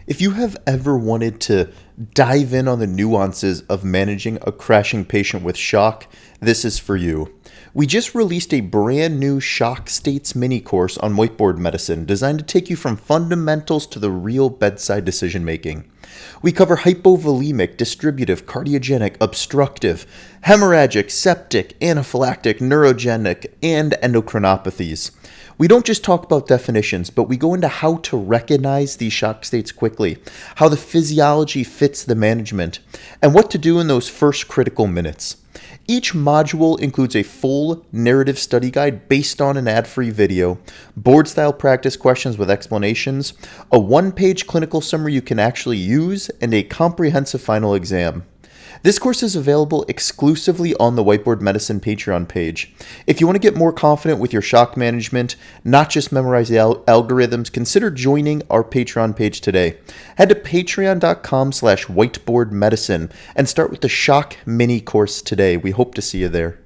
If you have ever wanted to dive in on the nuances of managing a crashing patient with shock, this is for you. We just released a brand new shock states mini course on Whiteboard medicine designed to take you from fundamentals to the real bedside decision making. We cover hypovolemic, distributive, cardiogenic, obstructive, hemorrhagic, septic, anaphylactic, neurogenic, and endocrinopathies. We don't just talk about definitions, but we go into how to recognize these shock states quickly, how the physiology fits the management, and what to do in those first critical minutes. Each module includes a full narrative study guide based on an ad-free video, board-style practice questions with explanations, a one-page clinical summary you can actually use, and a comprehensive final exam. This course is available exclusively on the Whiteboard Medicine Patreon page. If you want to get more confident with your shock management, not just memorize the algorithms, consider joining our Patreon page today. Head to patreon.com/whiteboardmedicine and start with the shock mini course today. We hope to see you there.